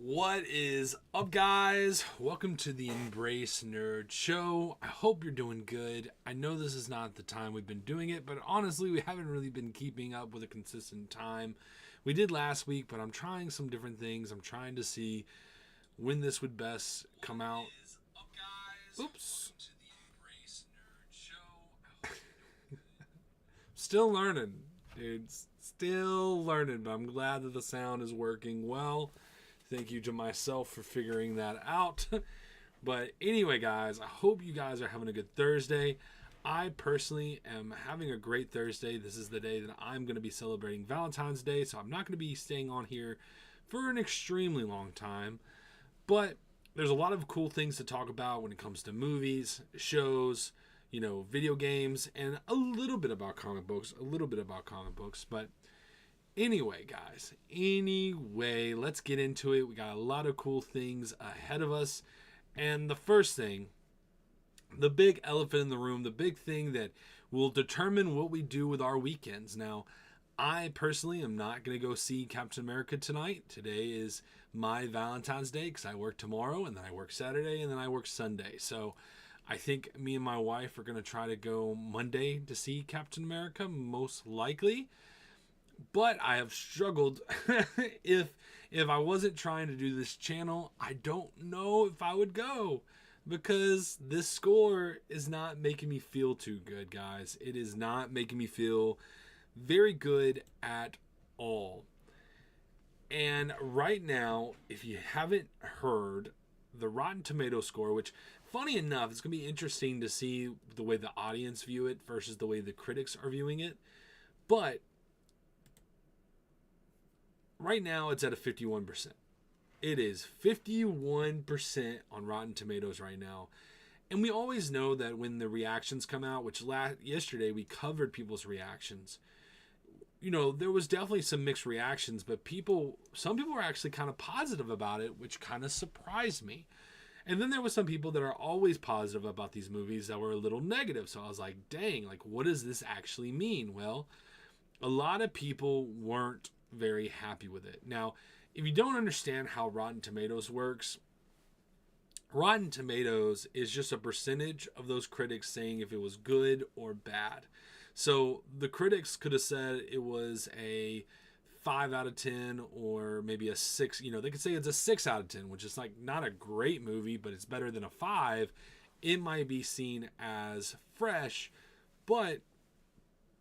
What is up, guys? Welcome to the Embrace Nerd Show. I hope you're doing good. I know this is not the time we've been doing it, but honestly, we haven't really been keeping up with a consistent time. We did last week, but I'm trying some different things. I'm trying to see when this would best come out. Oops. Still learning, dude. Still learning, but I'm glad that the sound is working well. Thank you to myself for figuring that out. But anyway, guys, I hope you guys are having a good Thursday. I personally am having a great Thursday. This is the day that I'm going to be celebrating Valentine's Day, so I'm not going to be staying on here for an extremely long time. But there's a lot of cool things to talk about when it comes to movies, shows, video games, and a little bit about comic books. But anyway, guys, let's get into it. We got a lot of cool things ahead of us. And the first thing, the big elephant in the room, the big thing that will determine what we do with our weekends. Now, I personally am not going to go see Captain America tonight. Today is my Valentine's Day because I work tomorrow, and then I work Saturday, and then I work Sunday. So I think me and my wife are going to try to go Monday to see Captain America, most likely. But I have struggled. if I wasn't trying to do this channel, I don't know if I would go, because this score is not making me feel too good, guys. It is not making me feel very good at all. And right now, if you haven't heard the Rotten Tomato score, which, funny enough, it's going to be interesting to see the way the audience view it versus the way the critics are viewing it. But right now, it's at a 51%. It is 51% on Rotten Tomatoes right now. And we always know that when the reactions come out, which yesterday we covered people's reactions, there was definitely some mixed reactions, but some people were actually kind of positive about it, which kind of surprised me. And then there were some people that are always positive about these movies that were a little negative. So I was like, dang, what does this actually mean? Well, a lot of people weren't very happy with it. Now, if you don't understand how Rotten Tomatoes works, Rotten Tomatoes is just a percentage of those critics saying if it was good or bad. So the critics could have said it was a 5 out of 10 or maybe a 6. They could say it's a 6 out of 10, which is not a great movie, but it's better than a 5. It might be seen as fresh, but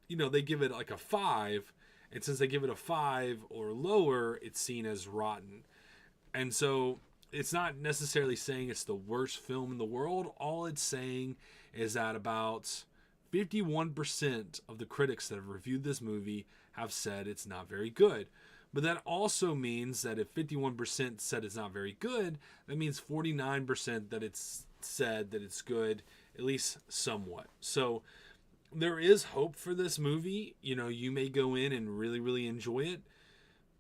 they give it a 5. And since they give it a 5 or lower, it's seen as rotten. And so it's not necessarily saying it's the worst film in the world. All it's saying is that about 51% of the critics that have reviewed this movie have said it's not very good. But that also means that if 51% said it's not very good, that means 49% that it's said that it's good, at least somewhat. So there is hope for this movie. You may go in and really, really enjoy it.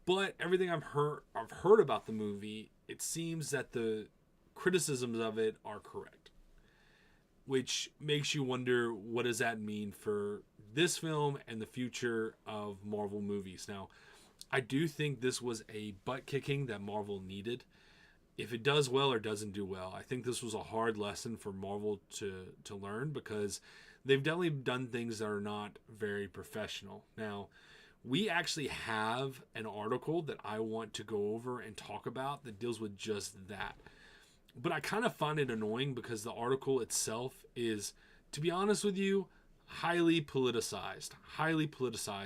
But everything I've heard about the movie, it seems that the criticisms of it are correct. Which makes you wonder, what does that mean for this film and the future of Marvel movies? Now, I do think this was a butt kicking that Marvel needed. If it does well or doesn't do well, I think this was a hard lesson for Marvel to learn, because they've definitely done things that are not very professional. Now, we actually have an article that I want to go over and talk about that deals with just that. But I kind of find it annoying because the article itself is, to be honest with you, highly politicized.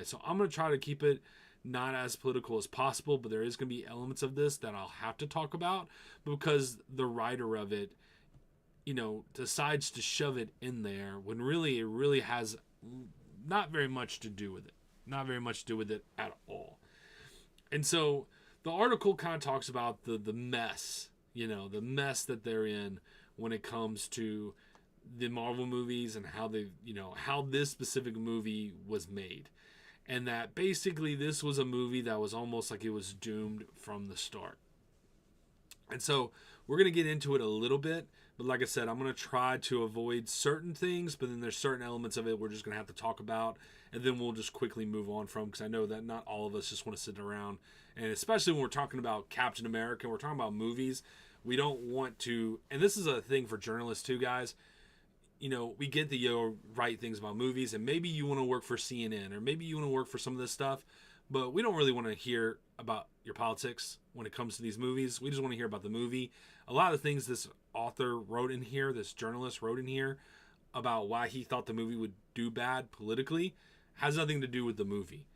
So I'm going to try to keep it not as political as possible, but there is going to be elements of this that I'll have to talk about, because the writer of it, decides to shove it in there when really it really has not very much to do with it. Not very much to do with it at all. And so the article kind of talks about the mess, the mess that they're in when it comes to the Marvel movies and how how this specific movie was made. And that basically this was a movie that was almost like it was doomed from the start. And so we're going to get into it a little bit, But like I said, I'm going to try to avoid certain things, but then there's certain elements of it we're just going to have to talk about, and then we'll just quickly move on from, because I know that not all of us just want to sit around. And especially when we're talking about Captain America, we're talking about movies, we don't want to, and this is a thing for journalists too, guys. You know, we get the write things about movies, and maybe you want to work for CNN, or maybe you want to work for some of this stuff, but we don't really want to hear about your politics when it comes to these movies. We just want to hear about the movie. A lot of things this author wrote in here, this journalist wrote in here about why he thought the movie would do bad politically, has nothing to do with the movie.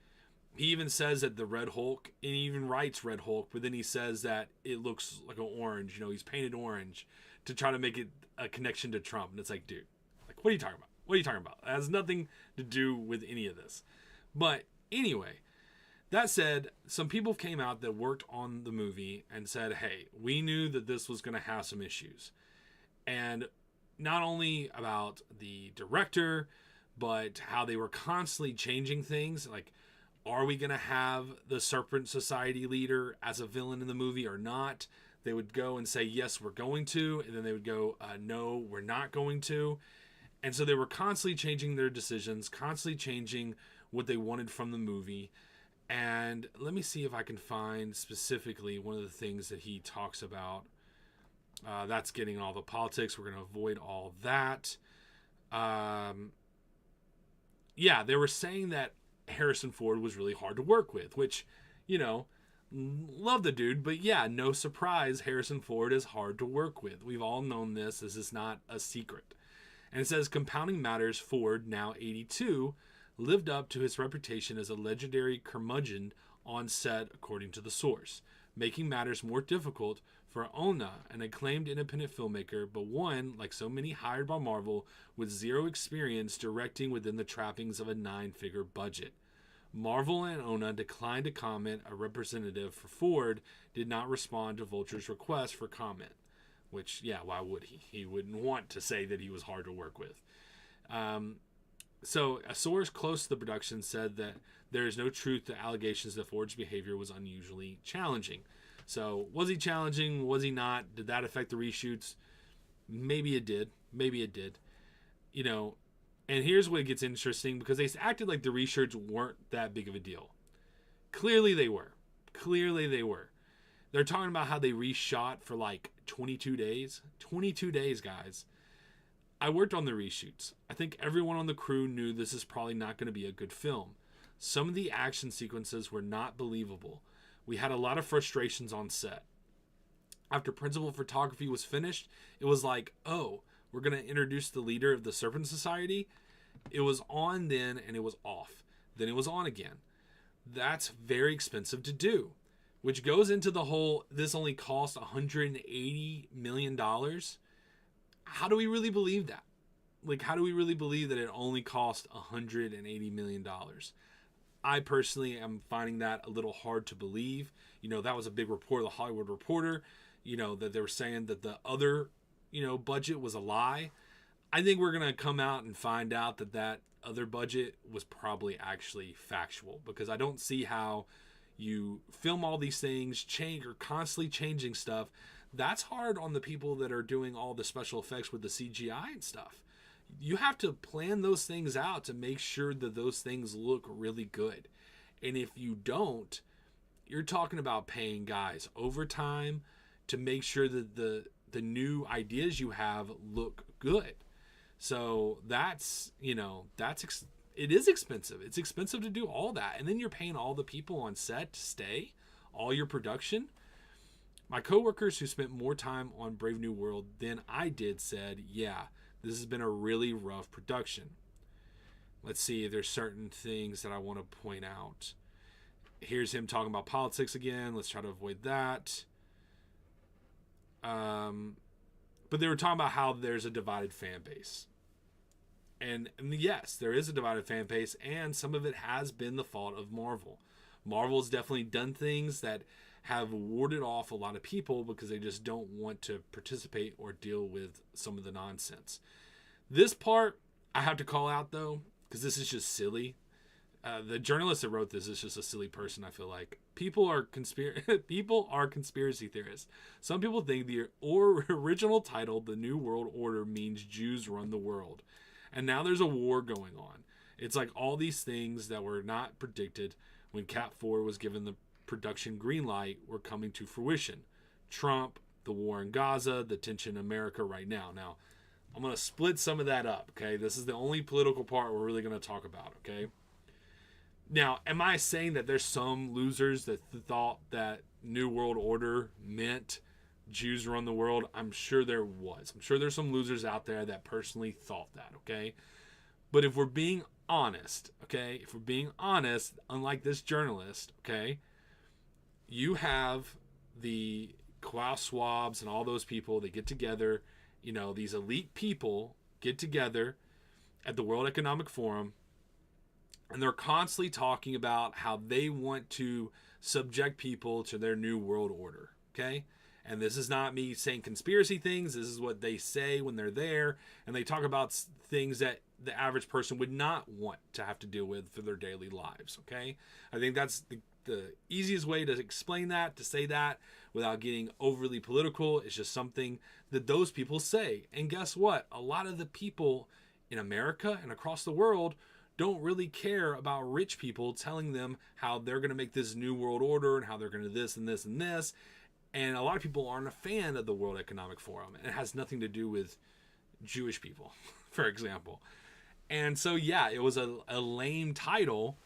He even says that the Red Hulk, and he even writes Red Hulk, but then he says that it looks like an orange. You know, he's painted orange to try to make it a connection to Trump. And it's like, dude, like, what are you talking about? What are you talking about? It has nothing to do with any of this. But anyway, that said, some people came out that worked on the movie and said, hey, we knew that this was going to have some issues. And not only about the director, but how they were constantly changing things. Like, are we going to have the Serpent Society leader as a villain in the movie or not? They would go and say, yes, we're going to. And then they would go, no, we're not going to. And so they were constantly changing their decisions, constantly changing what they wanted from the movie. And let me see if I can find specifically one of the things that he talks about. That's getting all the politics. We're going to avoid all that. Yeah, they were saying that Harrison Ford was really hard to work with, which, you know, love the dude, but yeah, no surprise, Harrison Ford is hard to work with. We've all known this. This is not a secret. And it says, compounding matters, Ford, now 82, lived up to his reputation as a legendary curmudgeon on set, according to the source, making matters more difficult for Ona, an acclaimed independent filmmaker, but one, like so many hired by Marvel, with zero experience directing within the trappings of a 9-figure budget. Marvel and Ona declined to comment. A representative for Ford did not respond to Vulture's request for comment. Which, yeah, why would he? He wouldn't want to say that he was hard to work with. So a source close to the production said that there is no truth to allegations that Ford's behavior was unusually challenging. So was he challenging? Was he not? Did that affect the reshoots? Maybe it did. Maybe it did. You know, and here's what gets interesting, because they acted like the reshoots weren't that big of a deal. Clearly they were. Clearly they were. They're talking about how they reshot for like 22 days. 22 days, guys. I worked on the reshoots. I think everyone on the crew knew this is probably not going to be a good film. Some of the action sequences were not believable. We had a lot of frustrations on set. After principal photography was finished, it was like, oh, we're going to introduce the leader of the Serpent Society. It was on then and it was off. Then it was on again. That's very expensive to do, which goes into the whole, this only cost $180 million. How do we really believe that? Like, how do we really believe that it only cost $180 million? I personally am finding that a little hard to believe. You know, that was a big report, the Hollywood Reporter, you know, that they were saying that the other, you know, budget was a lie. I think we're going to come out and find out that that other budget was probably actually factual, because I don't see how you film all these things, change or constantly changing stuff. That's hard on the people that are doing all the special effects with the CGI and stuff. You have to plan those things out to make sure that those things look really good. And if you don't, you're talking about paying guys overtime to make sure that the new ideas you have look good. So that's, you know, it is expensive. It's expensive to do all that. And then you're paying all the people on set to stay, all your production. My coworkers who spent more time on Brave New World than I did said, yeah, this has been a really rough production. Let's see if there's certain things that I want to point out. Here's him talking about politics again. Let's try to avoid that. But they were talking about how there's a divided fan base. And yes, there is a divided fan base, and some of it has been the fault of Marvel. Marvel's definitely done things that have warded off a lot of people because they just don't want to participate or deal with some of the nonsense. This part I have to call out, though, because this is just silly. the journalist that wrote this is just a silly person. I feel like people are people are conspiracy theorists. Some people think the original title, "The New World Order," means Jews run the world, and now there's a war going on. It's like all these things that were not predicted when Cat 4 was given the production green light were coming to fruition. Trump, the war in Gaza, the tension in America right now. Now, I'm going to split some of that up, okay? This is the only political part we're really going to talk about, okay? Now, am I saying that there's some losers that thought that New World Order meant Jews run the world? I'm sure there was. I'm sure there's some losers out there that personally thought that, okay? But if we're being honest, okay? If we're being honest, unlike this journalist, okay? You have the Klaus Schwabs and all those people that get together, you know, these elite people get together at the World Economic Forum, and they're constantly talking about how they want to subject people to their new world order, okay? And this is not me saying conspiracy things. This is what they say when they're there, and they talk about things that the average person would not want to have to deal with for their daily lives, okay? I think that's the easiest way to explain that, to say that without getting overly political. It's just something that those people say. And guess what? A lot of the people in America and across the world don't really care about rich people telling them how they're going to make this new world order and how they're going to this and this and this. And a lot of people aren't a fan of the World Economic Forum. And it has nothing to do with Jewish people, for example. And so, yeah, it was a lame title,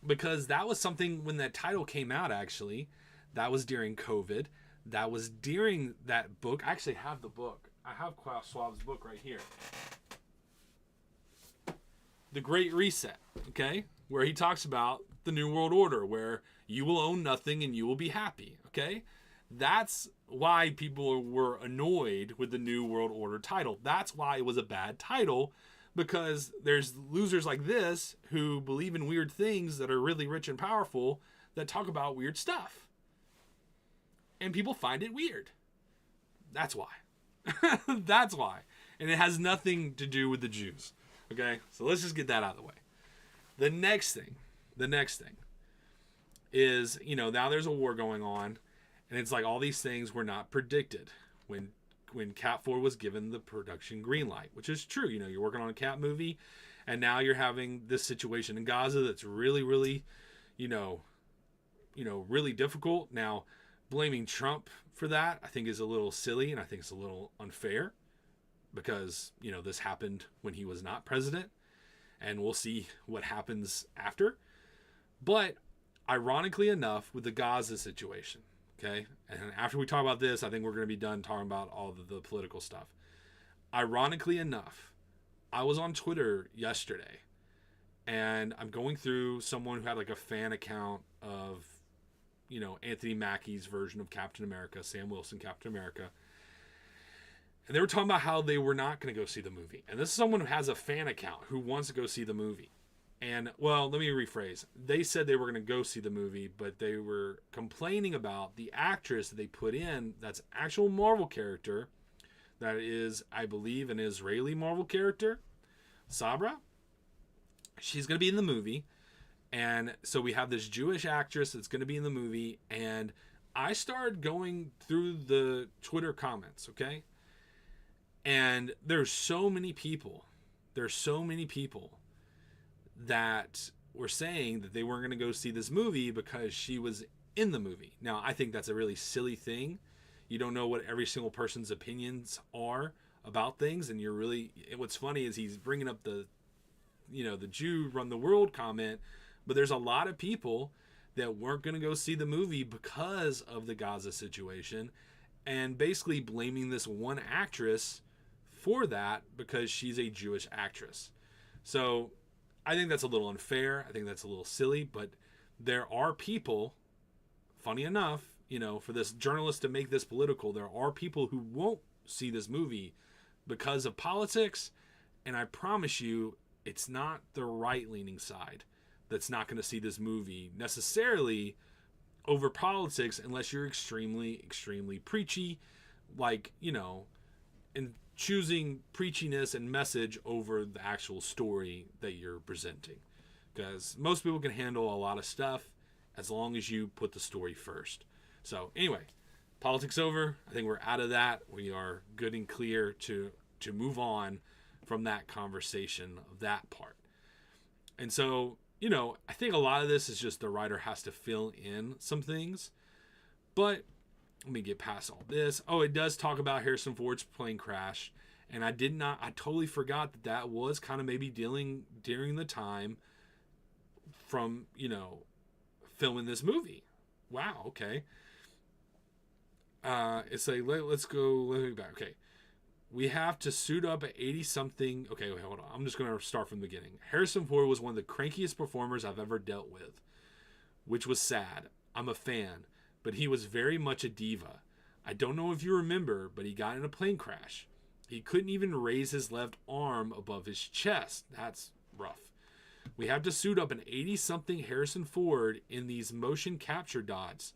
because that was something when that title came out, actually. That was during COVID. That was during that book. I actually have the book. I have Klaus Schwab's book right here. The Great Reset, okay? Where he talks about the New World Order, where you will own nothing and you will be happy, okay? That's why people were annoyed with the New World Order title. That's why it was a bad title, because there's losers like this who believe in weird things that are really rich and powerful that talk about weird stuff. And people find it weird. That's why. That's why. And it has nothing to do with the Jews. Okay? So let's just get that out of the way. The next thing is, you know, now there's a war going on, and it's like all these things were not predicted when Cat 4 was given the production green light, which is true. You know, you're working on a Cat movie, and now you're having this situation in Gaza that's really, really, really difficult. Now, blaming Trump for that, I think, is a little silly, and I think it's a little unfair, because, you know, this happened when he was not president, and we'll see what happens after. But ironically enough, with the Gaza situation, okay, and after we talk about this, I think we're going to be done talking about all the political stuff. Ironically enough, I was on Twitter yesterday, and I'm going through someone who had like a fan account of, you know, Anthony Mackie's version of Captain America, Sam Wilson, Captain America. And they were talking about how they were not going to go see the movie. And this is someone who has a fan account who wants to go see the movie. And, well, let me rephrase. They said they were going to go see the movie, but they were complaining about the actress that they put in that's actual Marvel character. That is, I believe, an Israeli Marvel character, Sabra. She's going to be in the movie. And so we have this Jewish actress that's going to be in the movie. And I started going through the Twitter comments, okay? And there's so many people that were saying that they weren't going to go see this movie because she was in the movie. Now, I think that's a really silly thing. You don't know what every single person's opinions are about things. And what's funny is he's bringing up the Jew run the world comment, but there's a lot of people that weren't going to go see the movie because of the Gaza situation, and basically blaming this one actress for that because she's a Jewish actress. So I think that's a little unfair. I think that's a little silly, but there are people, funny enough, you know, for this journalist to make this political, there are people who won't see this movie because of politics, and I promise you, it's not the right-leaning side that's not going to see this movie necessarily over politics unless you're extremely, extremely preachy, like, you know, and choosing preachiness and message over the actual story that you're presenting. because most people can handle a lot of stuff as long as you put the story first. So anyway, politics over. I think we're out of that. We are good and clear to move on from that conversation of that part. And so, I think a lot of this is just the writer has to fill in some things. But let me get past all this. Oh, it does talk about Harrison Ford's plane crash. And I totally forgot that was kind of maybe dealing during the time from, filming this movie. Wow, okay. It's like, let me back. Okay. We have to suit up at 80-something. Okay, wait, hold on. I'm just going to start from the beginning. Harrison Ford was one of the crankiest performers I've ever dealt with, which was sad. I'm a fan, but he was very much a diva. I don't know if you remember, but he got in a plane crash. He couldn't even raise his left arm above his chest. That's rough. We have to suit up an 80-something Harrison Ford in these motion capture dots.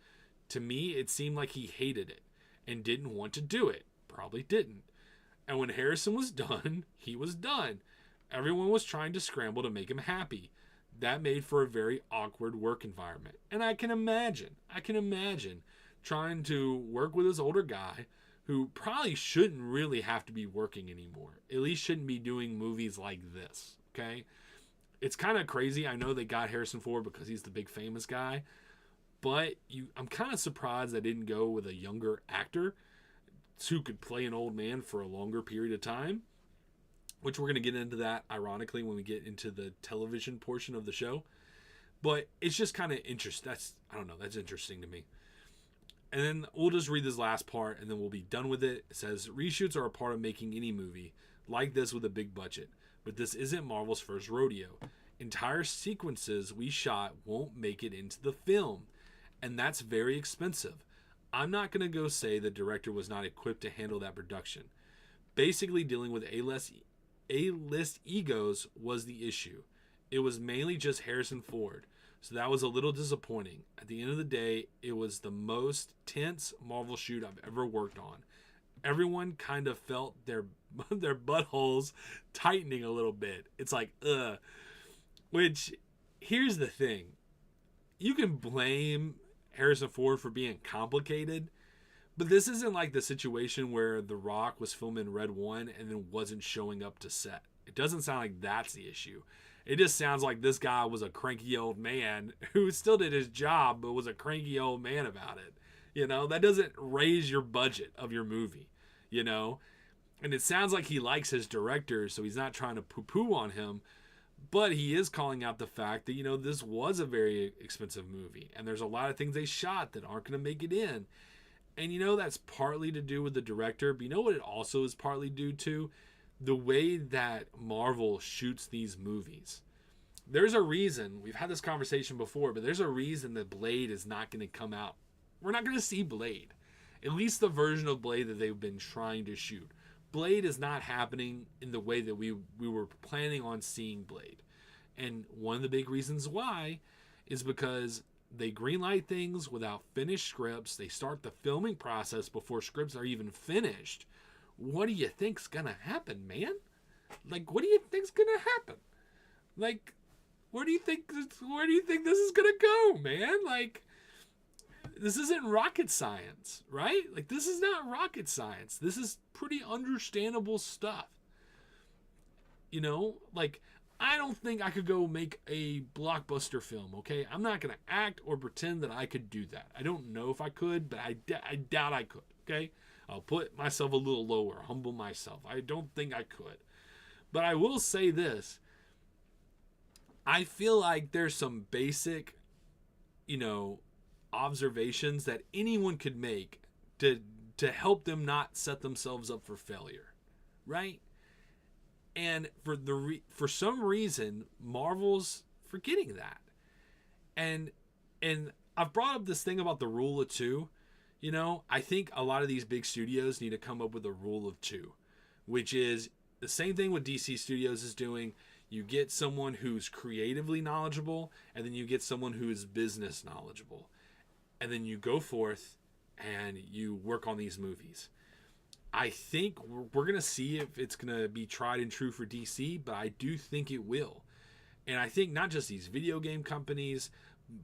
To me, it seemed like he hated it and didn't want to do it. Probably didn't. And when Harrison was done, he was done. Everyone was trying to scramble to make him happy. That made for a very awkward work environment. And I can imagine trying to work with this older guy who probably shouldn't really have to be working anymore. At least shouldn't be doing movies like this, okay? It's kind of crazy. I know they got Harrison Ford because he's the big famous guy. But I'm kind of surprised they didn't go with a younger actor who could play an old man for a longer period of time, which we're going to get into that ironically when we get into the television portion of the show. But it's just kind of interesting. That's interesting to me. And then we'll just read this last part and then we'll be done with it. It says, reshoots are a part of making any movie like this with a big budget, but this isn't Marvel's first rodeo. Entire sequences we shot won't make it into the film, and that's very expensive. I'm not going to go say the director was not equipped to handle that production. Basically, dealing with A-list egos was the issue. It was mainly just Harrison Ford, so that was a little disappointing. At the end of the day, it was the most tense Marvel shoot I've ever worked on. Everyone kind of felt their buttholes tightening a little bit. It's like, ugh. Which, here's the thing. You can blame Harrison Ford for being complicated, but this isn't like the situation where The Rock was filming Red One and then wasn't showing up to set. It doesn't sound like that's the issue. It just sounds like this guy was a cranky old man who still did his job but was a cranky old man about it. That doesn't raise your budget of your movie, And it sounds like he likes his director, so he's not trying to poo-poo on him. But he is calling out the fact that, this was a very expensive movie. And there's a lot of things they shot that aren't going to make it in. And, that's partly to do with the director. But you know what it also is partly due to? The way that Marvel shoots these movies. There's a reason. We've had this conversation before. But there's a reason that Blade is not going to come out. We're not going to see Blade. At least the version of Blade that they've been trying to shoot. Blade is not happening in the way that we were planning on seeing Blade. And one of the big reasons why is because they greenlight things without finished scripts. They start the filming process before scripts are even finished. What do you think's going to happen, man? What do you think's going to happen? Where do you think this is going to go, man? This isn't rocket science, right? This is not rocket science. This is pretty understandable stuff. I don't think I could go make a blockbuster film, okay? I'm not going to act or pretend that I could do that. I don't know if I could, but I doubt I could, okay? I'll put myself a little lower, humble myself. I don't think I could. But I will say this. I feel like there's some basic, observations that anyone could make to help them not set themselves up for failure, right? And for some reason, Marvel's forgetting that. And I've brought up this thing about the rule of two. I think a lot of these big studios need to come up with a rule of two, which is the same thing what DC Studios is doing. You get someone who's creatively knowledgeable, and then you get someone who is business knowledgeable. And then you go forth and you work on these movies. I think we're going to see if it's going to be tried and true for DC, but I do think it will. And I think not just these video game companies,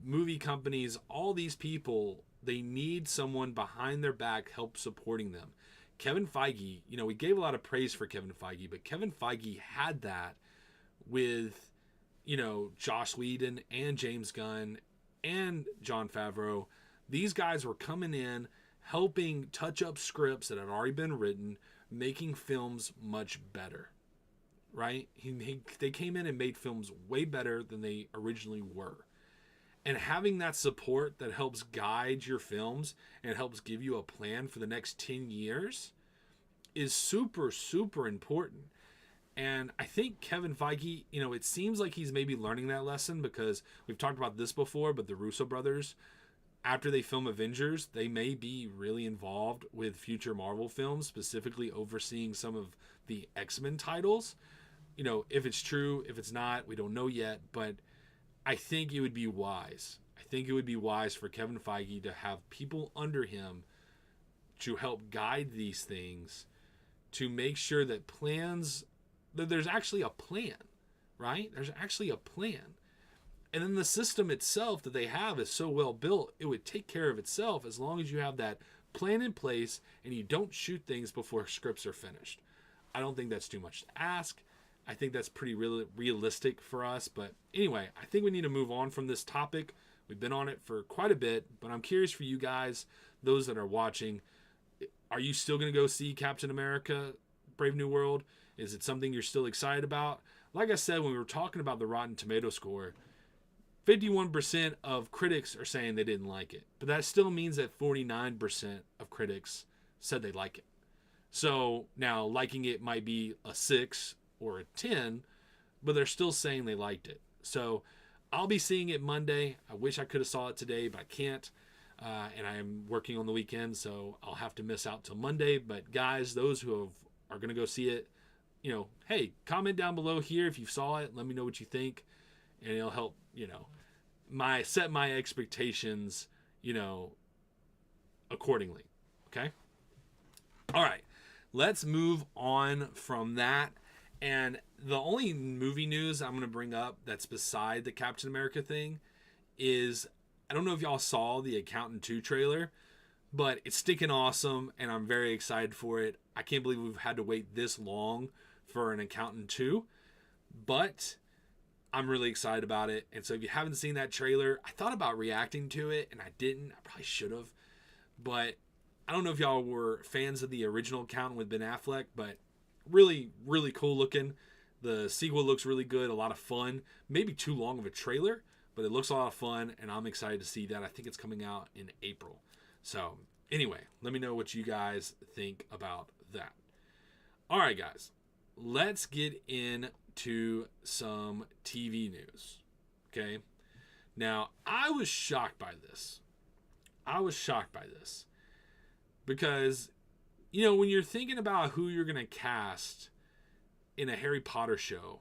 movie companies, all these people, they need someone behind their back help supporting them. Kevin Feige, we gave a lot of praise for Kevin Feige, but Kevin Feige had that with, Joss Whedon and James Gunn and Jon Favreau. These guys were coming in, helping touch up scripts that had already been written, making films much better, right? They came in and made films way better than they originally were. And having that support that helps guide your films and helps give you a plan for the next 10 years is super, super important. And I think Kevin Feige, it seems like he's maybe learning that lesson, because we've talked about this before, but the Russo brothers, after they film Avengers, they may be really involved with future Marvel films, specifically overseeing some of the X-Men titles. If it's true, if it's not, we don't know yet, but I think it would be wise. I think it would be wise for Kevin Feige to have people under him to help guide these things, to make sure that there's actually a plan, right? There's actually a plan. And then the system itself that they have is so well built, it would take care of itself as long as you have that plan in place and you don't shoot things before scripts are finished. I don't think that's too much to ask. I think that's pretty realistic for us. But anyway, I think we need to move on from this topic. We've been on it for quite a bit, but I'm curious for you guys, those that are watching, are you still going to go see Captain America, Brave New World? Is it something you're still excited about? Like I said, when we were talking about the Rotten Tomato score, 51% of critics are saying they didn't like it. But that still means that 49% of critics said they like it. So now liking it might be a 6 or a 10, but they're still saying they liked it. So I'll be seeing it Monday. I wish I could have saw it today, but I can't. And I am working on the weekend, so I'll have to miss out till Monday. But guys, those who are going to go see it, hey, comment down below here if you saw it. Let me know what you think, and it'll help, set my expectations, accordingly. Okay. All right, let's move on from that. And the only movie news I'm going to bring up that's beside the Captain America thing is, I don't know if y'all saw the Accountant 2 trailer, but it's stinking awesome, and I'm very excited for it. I can't believe we've had to wait this long for an Accountant 2, but I'm really excited about it. And so if you haven't seen that trailer, I thought about reacting to it, and I didn't. I probably should have. But I don't know if y'all were fans of the original Accountant with Ben Affleck, but really, really cool looking. The sequel looks really good, a lot of fun. Maybe too long of a trailer, but it looks a lot of fun, and I'm excited to see that. I think it's coming out in April. So anyway, let me know what you guys think about that. All right, guys, let's get into some TV news. Okay. Now, I was shocked by this. Because, when you're thinking about who you're going to cast in a Harry Potter show,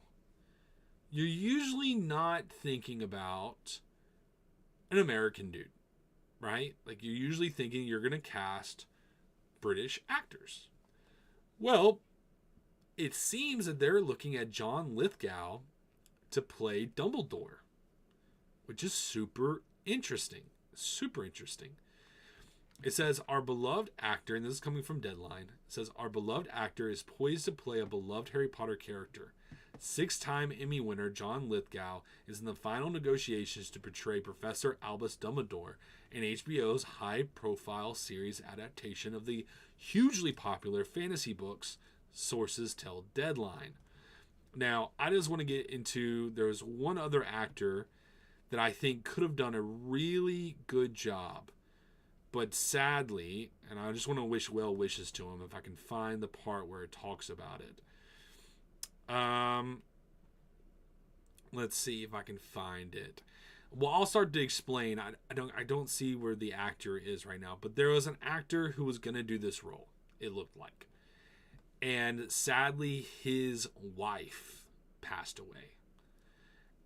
you're usually not thinking about an American dude, right? Like, you're usually thinking you're going to cast British actors. Well, it seems that they're looking at John Lithgow to play Dumbledore, which is super interesting. Super interesting. It says, our beloved actor, and this is coming from Deadline, it says, our beloved actor is poised to play a beloved Harry Potter character. 6-time Emmy winner John Lithgow is in the final negotiations to portray Professor Albus Dumbledore in HBO's high-profile series adaptation of the hugely popular fantasy books, sources tell Deadline. Now, I just want to get into, there's one other actor that I think could have done a really good job. But sadly, and I just want to wish well wishes to him if I can find the part where it talks about it. Let's see if I can find it. Well, I'll start to explain. I don't see where the actor is right now, but there was an actor who was going to do this role, it looked like. And sadly, his wife passed away.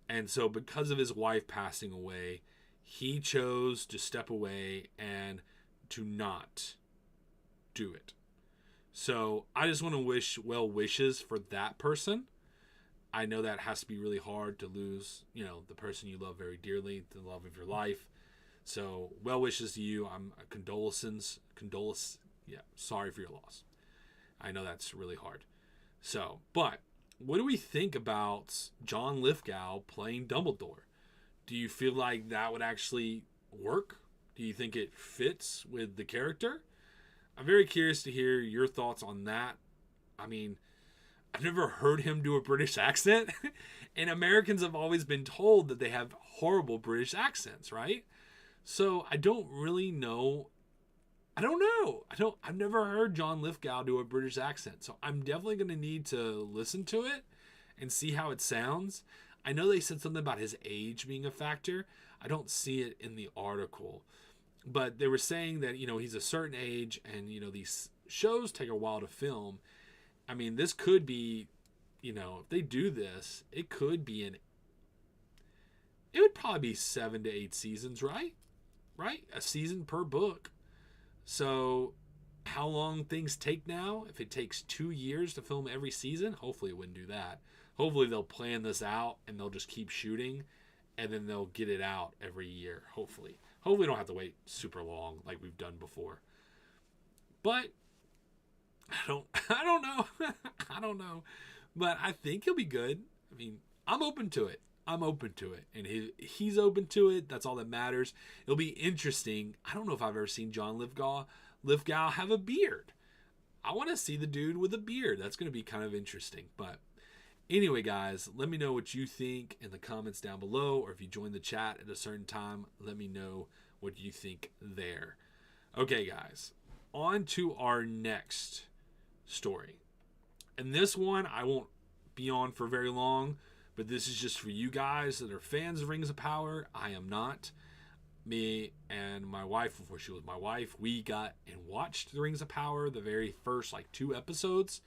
And so because of his wife passing away, he chose to step away and to not do it. So I just want to wish well wishes for that person. I know that has to be really hard to lose, the person you love very dearly, the love of your life. So, well wishes to you. I'm sorry for your loss. I know that's really hard. So, but what do we think about John Lithgow playing Dumbledore? Do you feel like that would actually work? Do you think it fits with the character? I'm very curious to hear your thoughts on that. I mean, I've never heard him do a British accent, and Americans have always been told that they have horrible British accents, right? So I don't really know. I don't know. I've never heard John Lithgow do a British accent, so I'm definitely going to need to listen to it and see how it sounds. I know they said something about his age being a factor. I don't see it in the article, but they were saying that, he's a certain age and, these shows take a while to film. I mean, this could be, if they do this, it would probably be 7 to 8 seasons, right? Right? A season per book. So how long things take now? If it takes 2 years to film every season, hopefully it wouldn't do that. Hopefully they'll plan this out and they'll just keep shooting and then they'll get it out every year. Hopefully we don't have to wait super long like we've done before. But I don't know. I don't know. But I think he'll be good. I mean, I'm open to it. And he's open to it. That's all that matters. It'll be interesting. I don't know if I've ever seen John Lithgow have a beard. I want to see the dude with a beard. That's going to be kind of interesting. But anyway, guys, let me know what you think in the comments down below. Or if you join the chat at a certain time, let me know what you think there. Okay, guys. On to our next story. And this one I won't be on for very long, but this is just for you guys that are fans of Rings of Power. I am not. Me and my wife, before she was my wife, we got and watched the Rings of Power, the very first 2 episodes,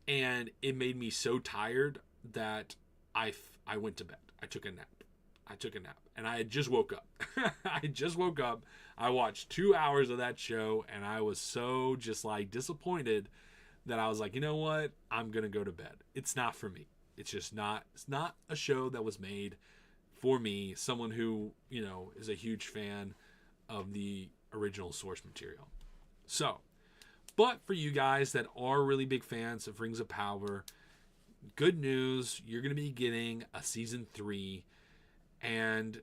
and it made me so tired that I went to bed. I took a nap, and I had just woke up. I watched 2 hours of that show, and I was so just disappointed that I was like, you know what? I'm going to go to bed. It's not for me. It's not a show that was made for me, someone who, is a huge fan of the original source material. So, but for you guys that are really big fans of Rings of Power, good news, you're going to be getting a season 3, and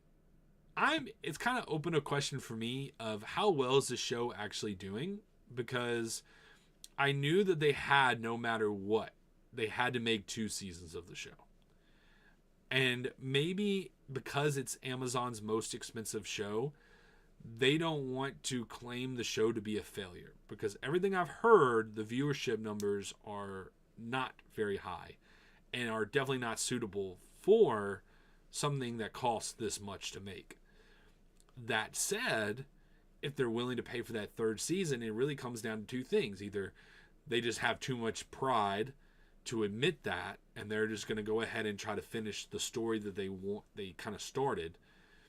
it's kind of open a question for me of how well is the show actually doing, because I knew that they had, no matter what, they had to make 2 seasons of the show. And maybe because it's Amazon's most expensive show, they don't want to claim the show to be a failure. Because everything I've heard, the viewership numbers are not very high and are definitely not suitable for something that costs this much to make. That said, if they're willing to pay for that 3rd season, it really comes down to 2 things. Either they just have too much pride to admit that, and they're just going to go ahead and try to finish the story that they kind of started,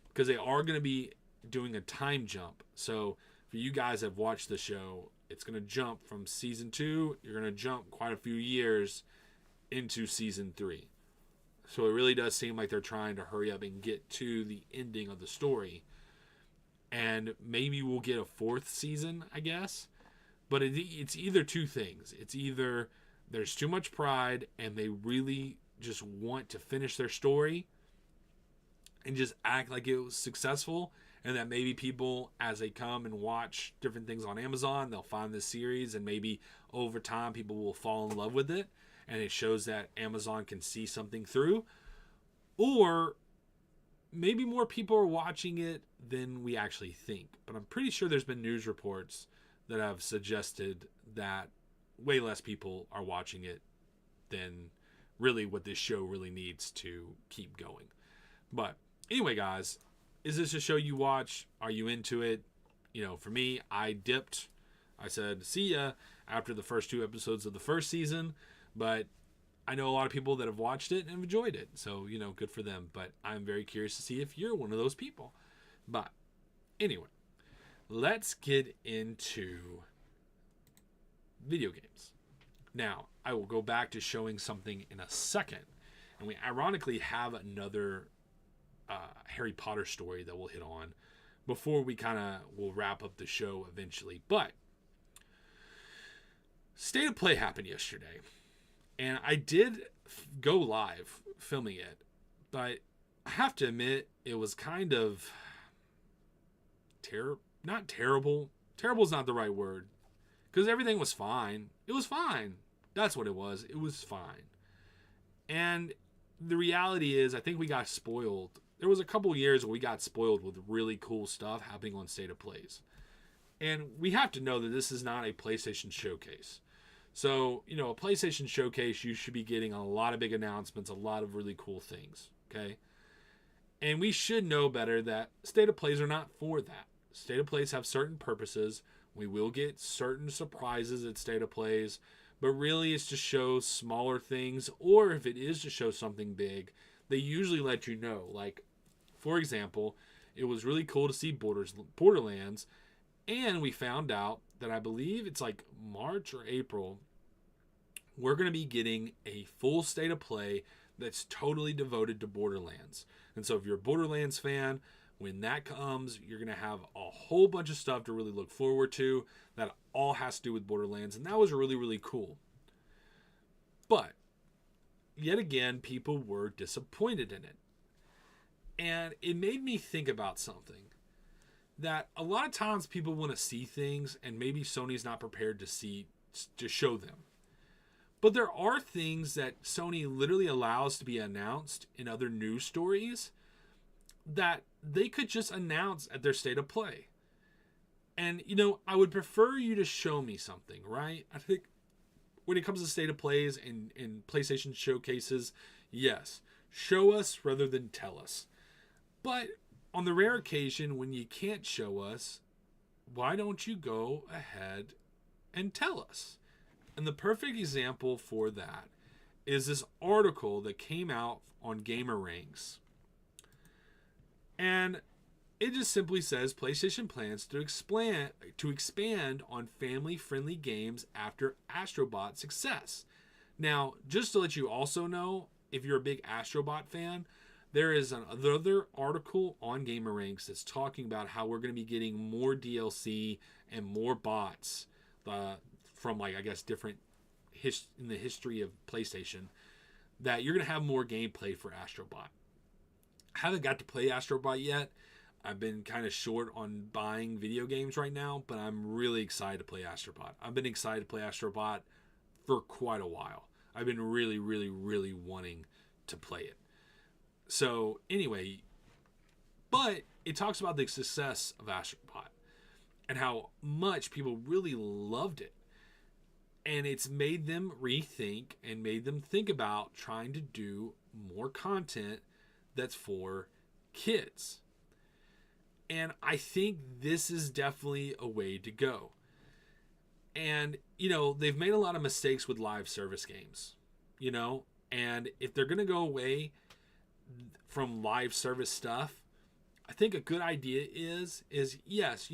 because they are going to be doing a time jump. So for you guys that have watched the show, it's going to jump from season 2, you're going to jump quite a few years into season 3. So it really does seem like they're trying to hurry up and get to the ending of the story. And maybe we'll get a 4th season, I guess. But it's either 2 things. It's either there's too much pride and they really just want to finish their story and just act like it was successful, and that maybe people, as they come and watch different things on Amazon, they'll find this series, and maybe over time people will fall in love with it, and it shows that Amazon can see something through. Or maybe more people are watching it than we actually think. But I'm pretty sure there's been news reports that have suggested that way less people are watching it than really what this show really needs to keep going. But anyway, guys, is this a show you watch? Are you into it? For me, I dipped. I said, see ya, after the first 2 episodes of the 1st season. But I know a lot of people that have watched it and enjoyed it. So, good for them. But I'm very curious to see if you're one of those people. But anyway, let's get into video games. Now, I will go back to showing something in a second. And we ironically have another Harry Potter story that we'll hit on before we kind of will wrap up the show eventually. But State of Play happened yesterday, and I did go live filming it, but I have to admit it was kind of not terrible. Terrible is not the right word, because everything was fine. It was fine. That's what it was. It was fine. And the reality is, I think we got spoiled. There was a couple years where we got spoiled with really cool stuff happening on State of Plays. And we have to know that this is not a PlayStation showcase. So, a PlayStation showcase, you should be getting a lot of big announcements, a lot of really cool things, okay? And we should know better that State of Plays are not for that. State of Plays have certain purposes. We will get certain surprises at State of Plays, but really it's to show smaller things, or if it is to show something big, they usually let you know. Like, for example, it was really cool to see Borderlands, and we found out that I believe it's like March or April, we're going to be getting a full State of Play that's totally devoted to Borderlands. And so if you're a Borderlands fan, when that comes, you're going to have a whole bunch of stuff to really look forward to that all has to do with Borderlands. And that was really, really cool. But yet again, people were disappointed in it. And it made me think about something. That a lot of times people want to see things and maybe Sony's not prepared to show them. But there are things that Sony literally allows to be announced in other news stories that they could just announce at their State of Play. And, I would prefer you to show me something, right? I think when it comes to State of Plays and PlayStation showcases, yes, show us rather than tell us. But on the rare occasion when you can't show us, why don't you go ahead and tell us? And the perfect example for that is this article that came out on GamerRanks. And it just simply says PlayStation plans to expand on family-friendly games after Astrobot success. Now, just to let you also know, if you're a big Astrobot fan, there is another article on GamerRanks that's talking about how we're going to be getting more DLC and more bots from, different in the history of PlayStation, that you're going to have more gameplay for Astrobot. I haven't got to play Astrobot yet. I've been kind of short on buying video games right now, but I'm really excited to play Astrobot. I've been excited to play Astrobot for quite a while. I've been really, really, really wanting to play it. So anyway, but it talks about the success of Astrobot and how much people really loved it. And it's made them rethink and made them think about trying to do more content that's for kids. And I think this is definitely a way to go. And, they've made a lot of mistakes with live service games, and if they're going to go away from live service stuff, I think a good idea is yes,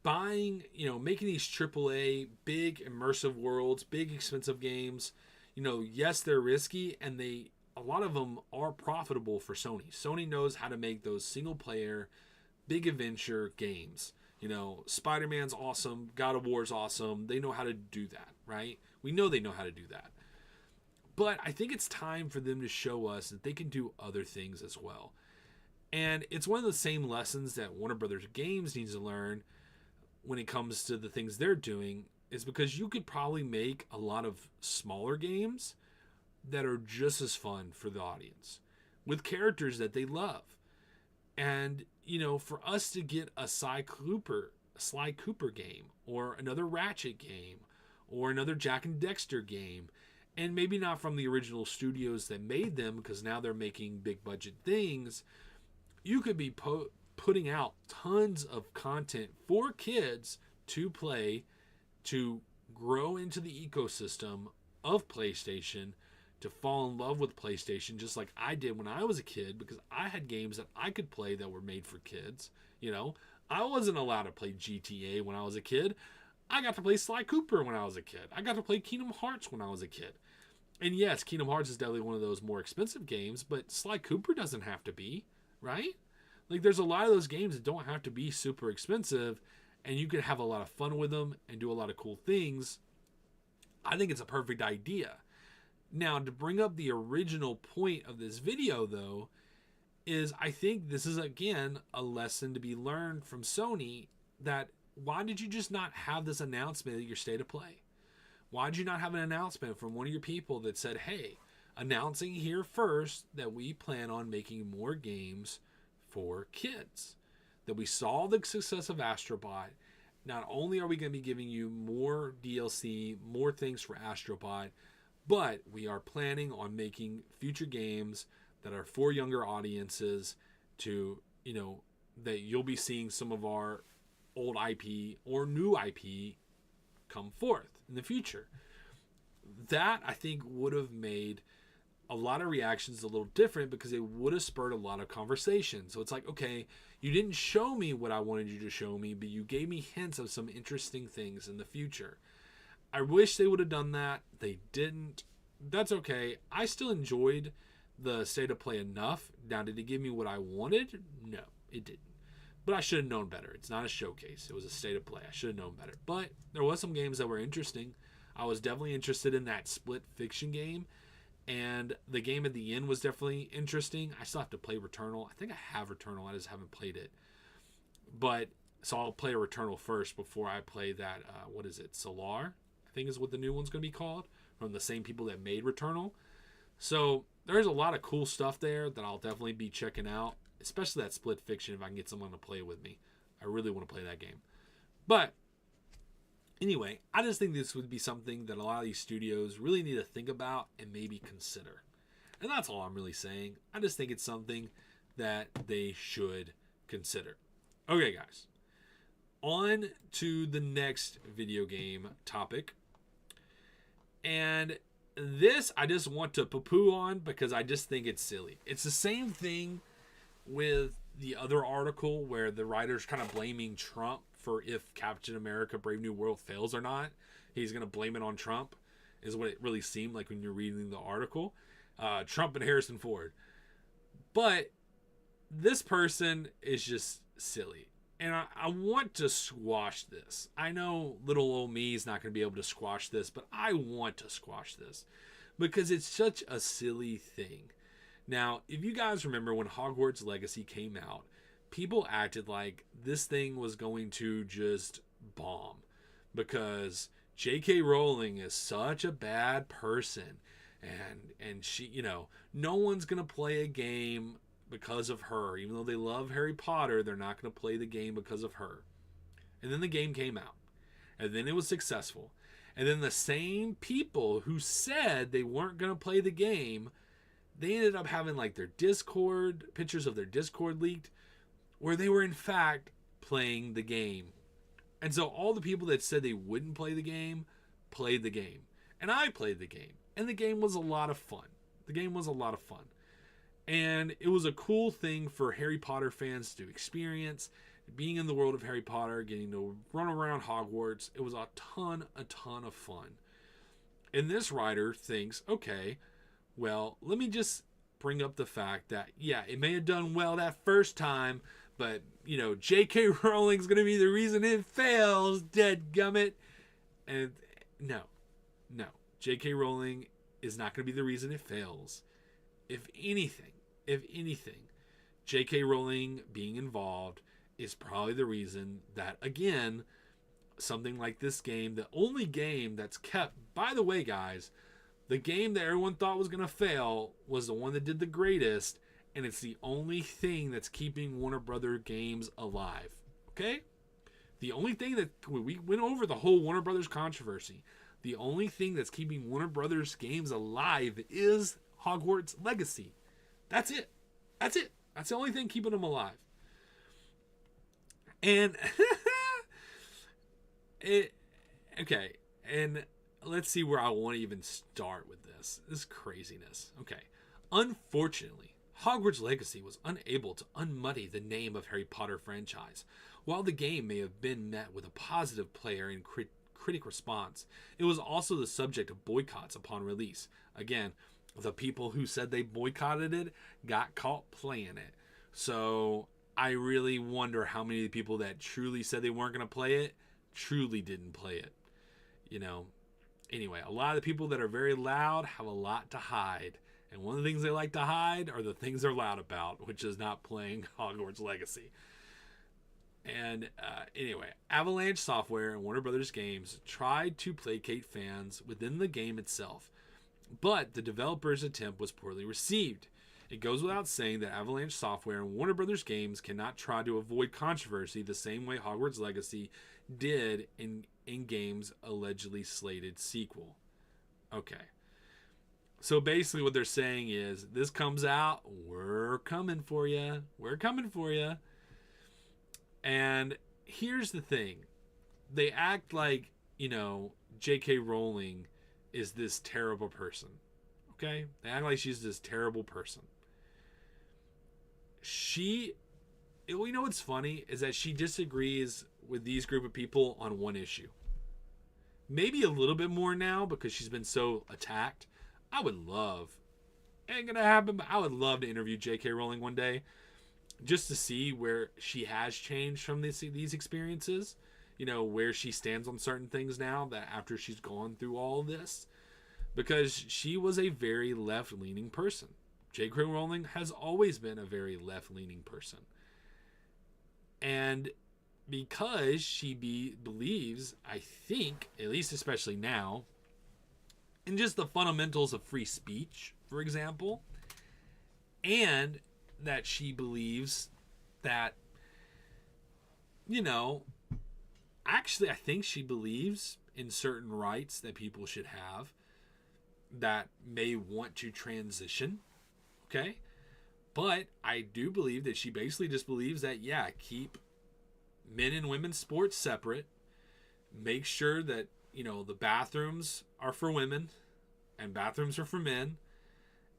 buying, making these AAA big immersive worlds, big expensive games, yes, they're risky and a lot of them are profitable for Sony. Sony knows how to make those single player big adventure games. Spider-Man's awesome, God of War's awesome. They know how to do that, right? We know they know how to do that. But I think it's time for them to show us that they can do other things as well. And it's one of the same lessons that Warner Brothers Games needs to learn when it comes to the things they're doing, is because you could probably make a lot of smaller games that are just as fun for the audience with characters that they love. And, for us to get a Sly Cooper game, or another Ratchet game, or another Jak and Daxter game, and maybe not from the original studios that made them, because now they're making big budget things, you could be putting out tons of content for kids to play, to grow into the ecosystem of PlayStation, to fall in love with PlayStation, just like I did when I was a kid, because I had games that I could play that were made for kids. I wasn't allowed to play GTA when I was a kid. I got to play Sly Cooper when I was a kid. I got to play Kingdom Hearts when I was a kid. And yes, Kingdom Hearts is definitely one of those more expensive games, but Sly Cooper doesn't have to be, right? Like, there's a lot of those games that don't have to be super expensive, and you can have a lot of fun with them and do a lot of cool things. I think it's a perfect idea. Now, to bring up the original point of this video, though, is I think this is, again, a lesson to be learned from Sony that why did you just not have this announcement at your State of Play? Why did you not have an announcement from one of your people that said, hey, announcing here first that we plan on making more games for kids? That we saw the success of Astrobot. Not only are we going to be giving you more DLC, more things for Astrobot, but we are planning on making future games that are for younger audiences to, that you'll be seeing some of our old IP or new IP come forth in the future. That, I think, would have made a lot of reactions a little different because it would have spurred a lot of conversation. So it's like, okay, you didn't show me what I wanted you to show me, but you gave me hints of some interesting things in the future. I wish they would have done that. They didn't. That's okay. I still enjoyed the State of Play enough. Now, did it give me what I wanted? No, it didn't. But I should have known better. It's not a showcase. It was a State of Play. I should have known better. But there was some games that were interesting. I was definitely interested in that Split Fiction game. And the game at the end was definitely interesting. I still have to play Returnal. I think I have Returnal. I just haven't played it. But, so I'll play Returnal first before I play that, what is it? Solar, I think is what the new one's going to be called. From the same people that made Returnal. So, there's a lot of cool stuff there that I'll definitely be checking out. Especially that Split Fiction if I can get someone to play with me. I really want to play that game. But, anyway, I just think this would be something that a lot of these studios really need to think about and maybe consider. And that's all I'm really saying. I just think it's something that they should consider. Okay, guys. On to the next video game topic. And this I just want to poo-poo on because I just think it's silly. It's the same thing with the other article where the writer's kind of blaming Trump for if Captain America Brave New World fails or not. He's going to blame it on Trump is what it really seemed like when you're reading the article. Trump and Harrison Ford. But this person is just silly. And I want to squash this. I know little old me is not going to be able to squash this, but I want to squash this because it's such a silly thing. Now, if you guys remember when Hogwarts Legacy came out, people acted like this thing was going to just bomb because J.K. Rowling is such a bad person and she, no one's going to play a game because of her. Even though they love Harry Potter, they're not going to play the game because of her. And then the game came out. And then it was successful. And then the same people who said they weren't going to play the game, they ended up having like their Discord, pictures of their Discord leaked, where they were in fact playing the game. And so all the people that said they wouldn't play the game, played the game. And I played the game. And the game was a lot of fun. And it was a cool thing for Harry Potter fans to experience. Being in the world of Harry Potter, getting to run around Hogwarts. It was a ton of fun. And this writer thinks, okay, well, let me just bring up the fact that, yeah, it may have done well that first time, but, J.K. Rowling's going to be the reason it fails, dadgummit. And no. J.K. Rowling is not going to be the reason it fails. If anything, J.K. Rowling being involved is probably the reason that, again, something like this game, the only game that's kept, by the way, guys, the game that everyone thought was going to fail was the one that did the greatest, and it's the only thing that's keeping Warner Brothers games alive. Okay? The only thing that, we went over the whole Warner Brothers controversy, the only thing that's keeping Warner Brothers games alive is Hogwarts Legacy. That's it. That's the only thing keeping them alive. And okay, and let's see where I want to even start with this. This craziness. Okay. Unfortunately, Hogwarts Legacy was unable to unmuddy the name of Harry Potter franchise. While the game may have been met with a positive player and critic response. It was also the subject of boycotts upon release. Again, the people who said they boycotted it got caught playing it. So I really wonder how many of the people that truly said they weren't going to play it truly didn't play it. Anyway, a lot of the people that are very loud have a lot to hide. And one of the things they like to hide are the things they're loud about, which is not playing Hogwarts Legacy. And anyway, Avalanche Software and Warner Brothers Games tried to placate fans within the game itself, but the developer's attempt was poorly received. It goes without saying that Avalanche Software and Warner Brothers Games cannot try to avoid controversy the same way Hogwarts Legacy did in game's allegedly slated sequel. Okay. So basically what they're saying is, this comes out, we're coming for you. We're coming for you. And here's the thing. They act like, J.K. Rowling is this terrible person. Okay? They act like she's this terrible person. What's funny is that she disagrees with these group of people on one issue. Maybe a little bit more now because she's been so attacked. Ain't gonna happen, but I would love to interview J.K. Rowling one day just to see where she has changed from these experiences, where she stands on certain things now that after she's gone through all this, because she was a very left-leaning person. J.K. Rowling has always been a very left-leaning person. And because she believes, I think, at least especially now, in just the fundamentals of free speech, for example, and that she believes that, actually I think she believes in certain rights that people should have that may want to transition, okay? But I do believe that she basically just believes that, keep men and women's sports separate, make sure that, the bathrooms are for women and bathrooms are for men.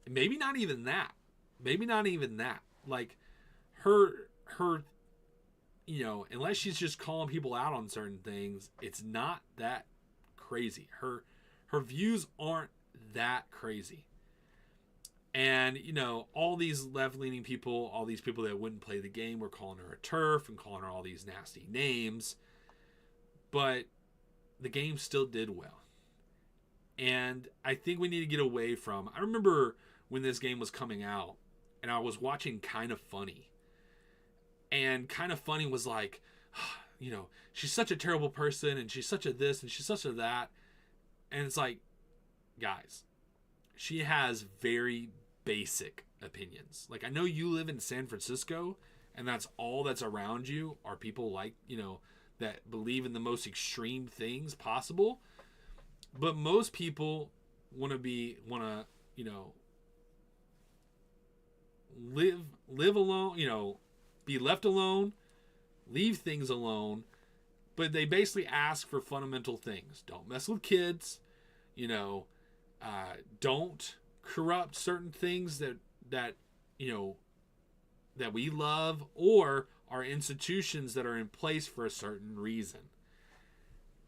Maybe not even that. Like her, unless she's just calling people out on certain things, it's not that crazy. Her views aren't that crazy. And, all these left-leaning people, all these people that wouldn't play the game were calling her a TERF and calling her all these nasty names. But the game still did well. And I think we need to get away from... I remember when this game was coming out, and I was watching Kind of Funny. And Kind of Funny was like, she's such a terrible person, and she's such a this, and she's such a that. And it's like, guys, she has very basic opinions. Like, I know you live in San Francisco, and that's all that's around you are people like, that believe in the most extreme things possible. But most people want to, live alone, be left alone, leave things alone. But they basically ask for fundamental things. Don't mess with kids, don't corrupt certain things that we love, or are institutions that are in place for a certain reason.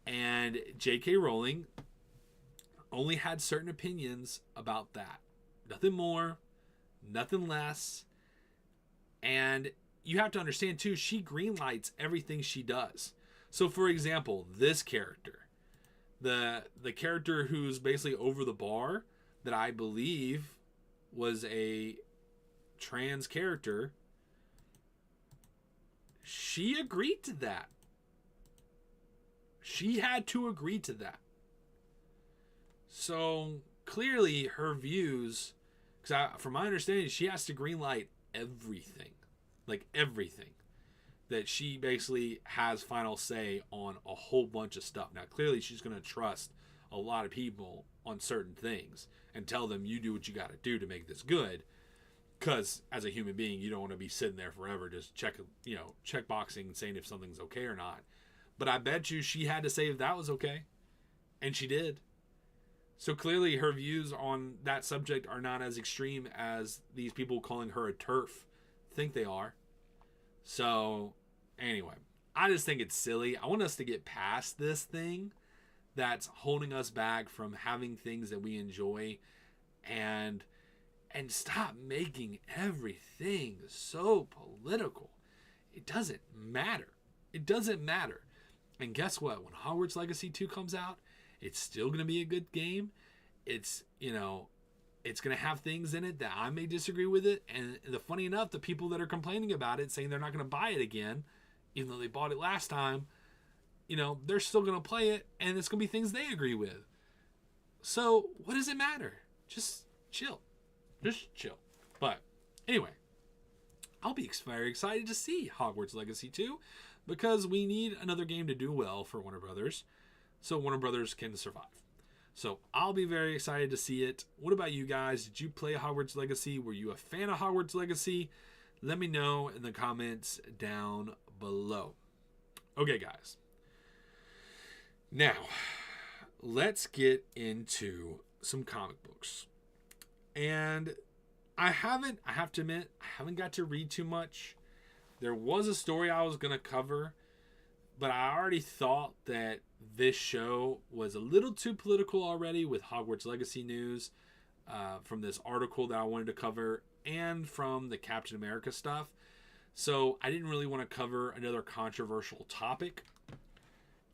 And J.K. Rowling only had certain opinions about that. Nothing more, nothing less. And you have to understand too, she greenlights everything she does. So for example, this character, the character who's basically over the bar, that I believe was a trans character, she agreed to that. She had to agree to that. So clearly her views, because from my understanding, she has to greenlight everything. Like everything. That she basically has final say on a whole bunch of stuff. Now clearly she's going to trust a lot of people on certain things and tell them, you do what you got to do to make this good. Because as a human being, you don't want to be sitting there forever just check boxing and saying if something's okay or not. But I bet you she had to say if that was okay. And she did. So clearly her views on that subject are not as extreme as these people calling her a TERF think they are. So anyway, I just think it's silly. I want us to get past this thing that's holding us back from having things that we enjoy, and stop making everything so political. It doesn't matter. It doesn't matter. And guess what? When Hogwarts Legacy 2 comes out, it's still going to be a good game. It's, it's going to have things in it that I may disagree with it. And funny enough, the people that are complaining about it, saying they're not going to buy it again, even though they bought it last time, they're still going to play it, and it's going to be things they agree with. So what does it matter? Just chill. Just chill. But anyway, I'll be very excited to see Hogwarts Legacy 2, because we need another game to do well for Warner Brothers, so Warner Brothers can survive. So I'll be very excited to see it. What about you guys? Did you play Hogwarts Legacy? Were you a fan of Hogwarts Legacy? Let me know in the comments down below. Okay, guys. Now, let's get into some comic books. And I have to admit, I haven't got to read too much. There was a story I was going to cover, but I already thought that this show was a little too political already with Hogwarts Legacy news from this article that I wanted to cover and from the Captain America stuff. So I didn't really want to cover another controversial topic.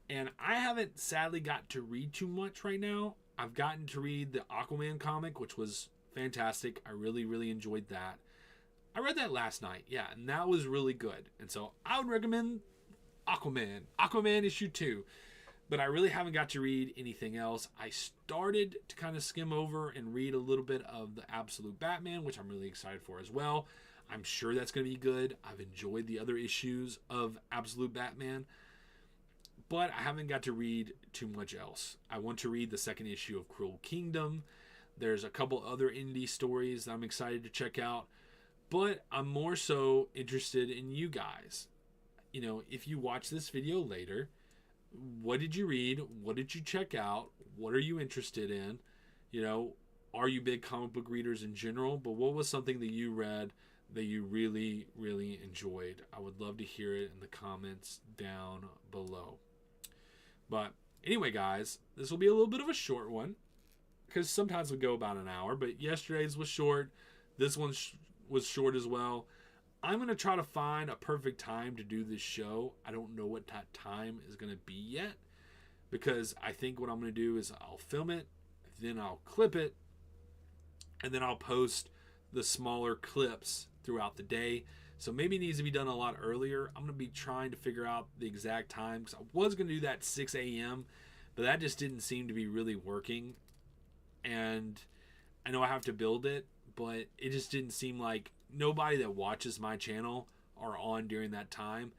And I haven't sadly got to read too much right now. I've gotten to read the Aquaman comic, which was fantastic. I really, really enjoyed that. I read that last night, yeah, and that was really good. And so I would recommend Aquaman issue 2. But I really haven't got to read anything else. I started to kind of skim over and read a little bit of the Absolute Batman, which I'm really excited for as well. I'm sure that's going to be good. I've enjoyed the other issues of Absolute Batman, but I haven't got to read too much else. I want to read the second issue of Cruel Kingdom. There's a couple other indie stories that I'm excited to check out, but I'm more so interested in you guys. If you watch this video later, what did you read? What did you check out? What are you interested in? Are you big comic book readers in general? But what was something that you read that you really, really enjoyed? I would love to hear it in the comments down below. But anyway, guys, this will be a little bit of a short one, because sometimes we go about an hour, but yesterday's was short. This one was short as well. I'm going to try to find a perfect time to do this show. I don't know what that time is going to be yet, because I think what I'm going to do is I'll film it, then I'll clip it, and then I'll post the smaller clips throughout the day. So maybe it needs to be done a lot earlier. I'm going to be trying to figure out the exact time, because I was going to do that 6 a.m., but that just didn't seem to be really working. And I know I have to build it, but it just didn't seem like nobody that watches my channel are on during that time.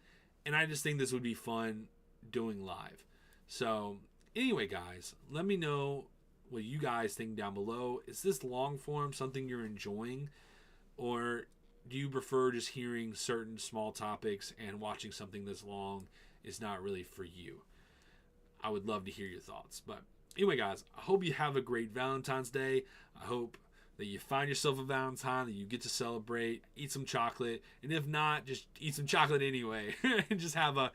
And I just think this would be fun doing live. So anyway, guys, let me know what you guys think down below. Is this long form something you're enjoying? Or do you prefer just hearing certain small topics and watching something this long is not really for you? I would love to hear your thoughts. But anyway, guys, I hope you have a great Valentine's Day. I hope that you find yourself a Valentine, that you get to celebrate, eat some chocolate, and if not, just eat some chocolate anyway, and just have a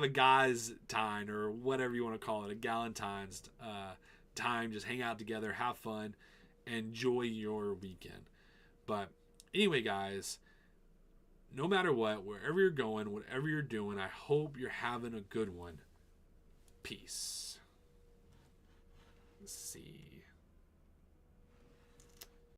guy's time, or whatever you want to call it, a Galentine's time. Just hang out together, have fun, enjoy your weekend. But anyway, guys, no matter what, wherever you're going, whatever you're doing, I hope you're having a good one. Peace. Let's see.